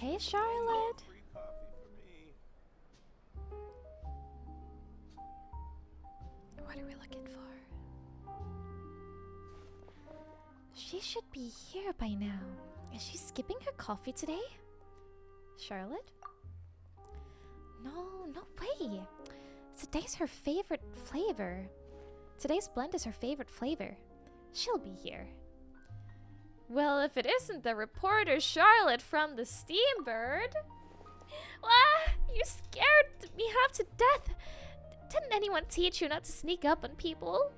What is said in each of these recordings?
okay, Charlotte? Free coffee for me. What are we looking for? She should be here by now. Is she skipping her coffee today? Charlotte? No, no way. Today's her favorite flavor. Today's blend is her favorite flavor. She'll be here. Well, if it isn't the reporter Charlotte from the Steambird. Ah, you scared me half to death. Didn't anyone teach you not to sneak up on people?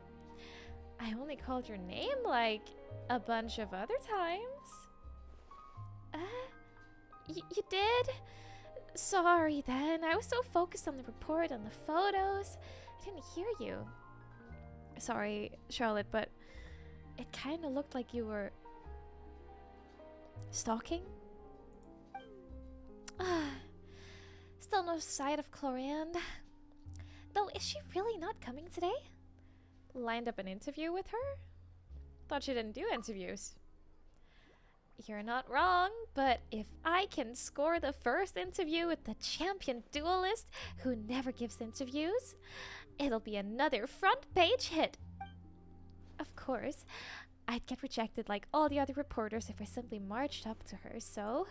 I only called your name like a bunch of other times. You did? Sorry then. I was so focused on the report and the photos. I didn't hear you. Sorry, Charlotte, but it kind of looked like you were stalking. Still no sight of Clorand. Though, is she really not coming today? Lined up an interview with her? Thought she didn't do interviews. You're not wrong, but if I can score the first interview with the champion duelist who never gives interviews, it'll be another front page hit. Of course, I'd get rejected like all the other reporters if I simply marched up to her, so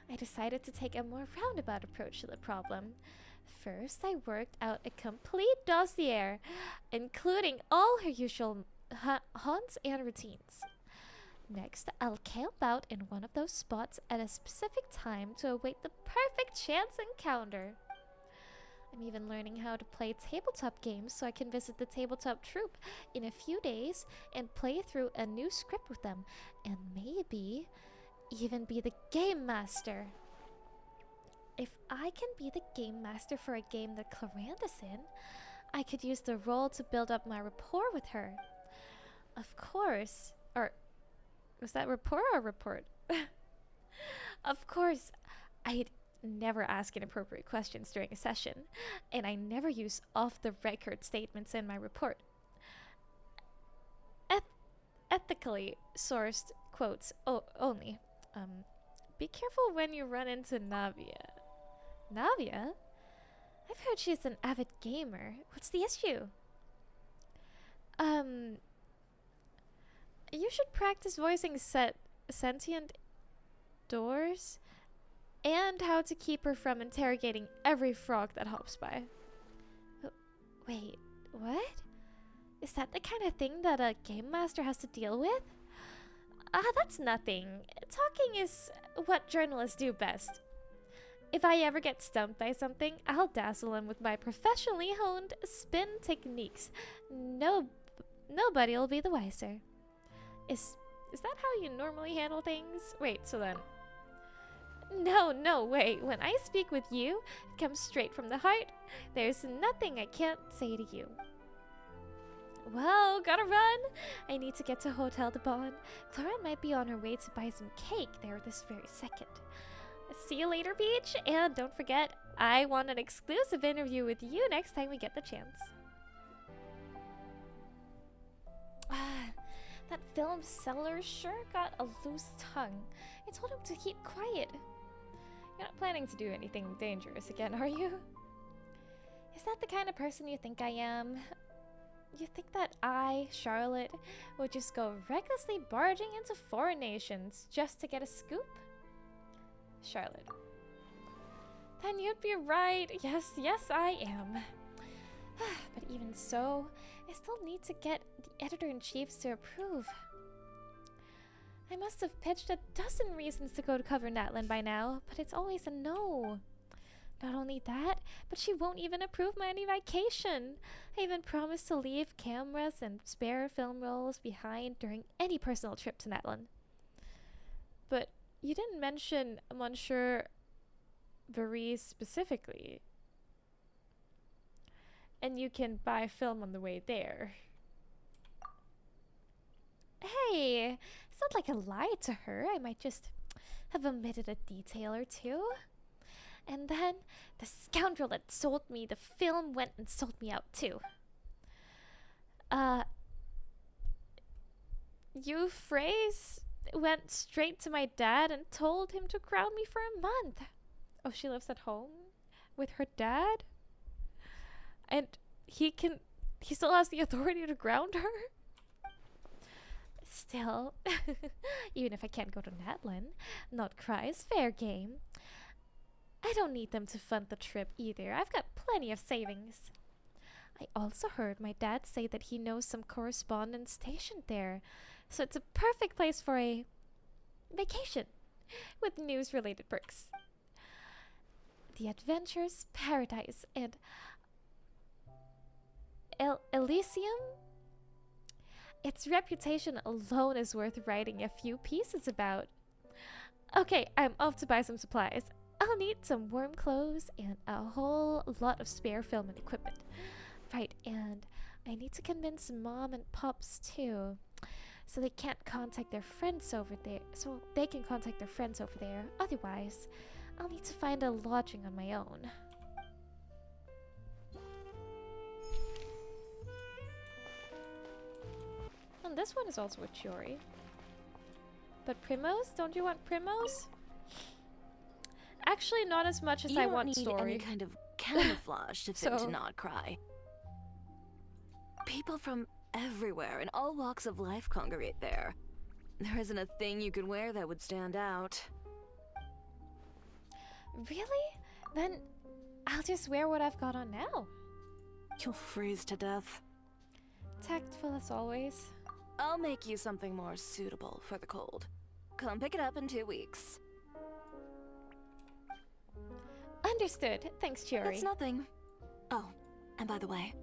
I decided to take a more roundabout approach to the problem. First, I worked out a complete dossier, including all her usual haunts and routines. Next, I'll camp out in one of those spots at a specific time to await the perfect chance encounter. I'm even learning how to play tabletop games so I can visit the tabletop troupe in a few days and play through a new script with them, and maybe even be the game master. If I can be the game master for a game that Clorand is in, I could use the role to build up my rapport with her. Of course, or was that rapport or report? Of course, I'd never ask inappropriate questions during a session, and I never use off-the-record statements in my report. Ethically sourced quotes only. Be careful when you run into Navia. Navia? I've heard she's an avid gamer. What's the issue? You should practice voicing sentient doors and how to keep her from interrogating every frog that hops by. Wait, what? Is that the kind of thing that a game master has to deal with? That's nothing. Talking is what journalists do best. If I ever get stumped by something, I'll dazzle them with my professionally honed spin techniques. Nobody'll be the wiser. Is that how you normally handle things? Wait, so then... No, wait. When I speak with you, it comes straight from the heart. There's nothing I can't say to you. Well, gotta run. I need to get to Hotel de Bonn. Clorand might be on her way to buy some cake there this very second. See you later, Peach. And don't forget, I want an exclusive interview with you next time we get the chance. That film seller sure got a loose tongue. I told him to keep quiet. You're not planning to do anything dangerous again, are you? Is that the kind of person you think I am? You think that I, Charlotte, would just go recklessly barging into foreign nations just to get a scoop? Charlotte. Then you'd be right. Yes, I am. But even so, I still need to get the editor-in-chiefs to approve. I must have pitched 12 reasons to go to cover Natlan by now, but it's always a no. Not only that, but she won't even approve my any vacation. I even promised to leave cameras and spare film rolls behind during any personal trip to Natlan. But you didn't mention Monsieur Varese specifically. And you can buy film on the way there. Hey, it's not like I lied to her. I might just have omitted a detail or two. And then the scoundrel that sold me the film went and sold me out too. Euphraise went straight to my dad and told him to ground me for a month. Oh, she lives at home with her dad? And he still has the authority to ground her? Still, even if I can't go to Natlin, not cry is fair game. I don't need them to fund the trip either. I've got plenty of savings. I also heard my dad say that he knows some correspondents stationed there, so it's a perfect place for a vacation with news-related perks. The Adventurers Paradise and Elysium? Its reputation alone is worth writing a few pieces about. Okay, I'm off to buy some supplies. I'll need some warm clothes and a whole lot of spare film and equipment. Right, and I need to convince Mom and Pops too, so they can't contact their friends over there. Otherwise, I'll need to find a lodging on my own. And this one is also a Chiori. But Primos? Don't you want Primos? Actually, not as much as I want Story. You don't need any kind of camouflage to fit to not cry. People from everywhere in all walks of life congregate there. There isn't a thing you can wear that would stand out. Really? Then I'll just wear what I've got on now. You'll freeze to death. Tactful as always. I'll make you something more suitable for the cold. Come pick it up in 2 weeks. Understood. Thanks, Chiori. That's nothing. Oh, and by the way,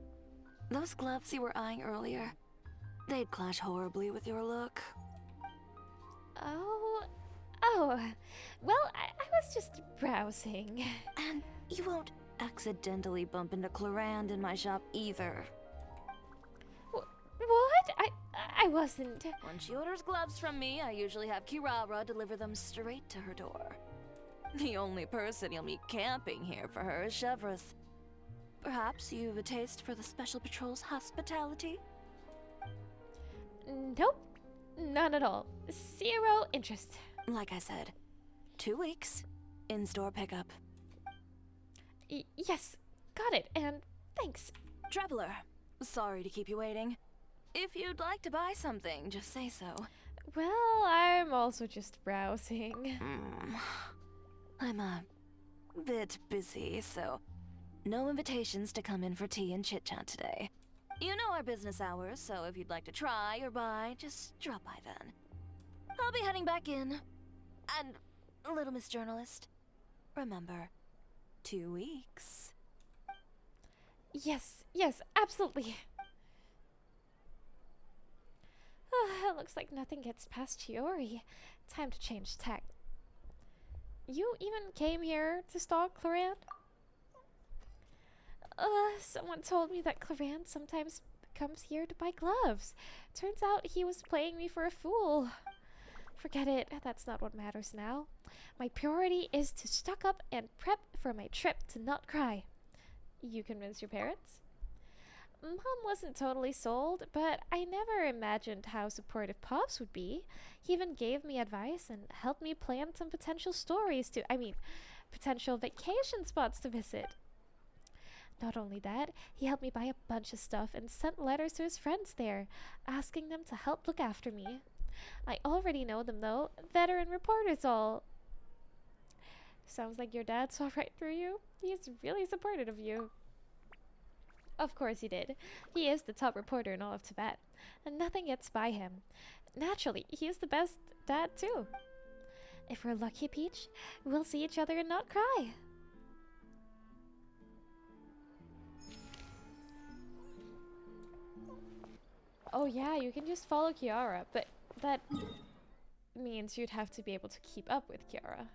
those gloves you were eyeing earlier, they'd clash horribly with your look. Oh, well, I was just browsing. And you won't accidentally bump into Clorand in my shop either. What? I wasn't. When she orders gloves from me, I usually have Kirara deliver them straight to her door. The only person you'll meet camping here for her is Chevreuse. Perhaps you've a taste for the Special Patrol's hospitality? Nope. None at all. Zero interest. Like I said, 2 weeks, in-store pickup. Yes, got it, and thanks. Traveler, sorry to keep you waiting. If you'd like to buy something, just say so. Well, I'm also just browsing. I'm a bit busy, so no invitations to come in for tea and chit-chat today. You know our business hours, so if you'd like to try or buy, just drop by then. I'll be heading back in. And, little Miss Journalist, remember, 2 weeks. Yes, absolutely. It looks like nothing gets past Chiori. Time to change tack. You even came here to stalk Clorand? Someone told me that Clorand sometimes comes here to buy gloves. Turns out he was playing me for a fool. Forget it, that's not what matters now. My priority is to stock up and prep for my trip to not cry. You convinced your parents? Mom wasn't totally sold, but I never imagined how supportive Pops would be. He even gave me advice and helped me plan some potential vacation spots to visit. Not only that, he helped me buy a bunch of stuff and sent letters to his friends there, asking them to help look after me. I already know them though, veteran reporters all. Sounds like your dad saw right through you. He's really supportive of you. Of course he did. He is the top reporter in all of Tibet, and nothing gets by him. Naturally, he is the best dad too. If we're lucky, Peach, we'll see each other and not cry. Oh yeah, you can just follow Kiara, but that means you'd have to be able to keep up with Kiara.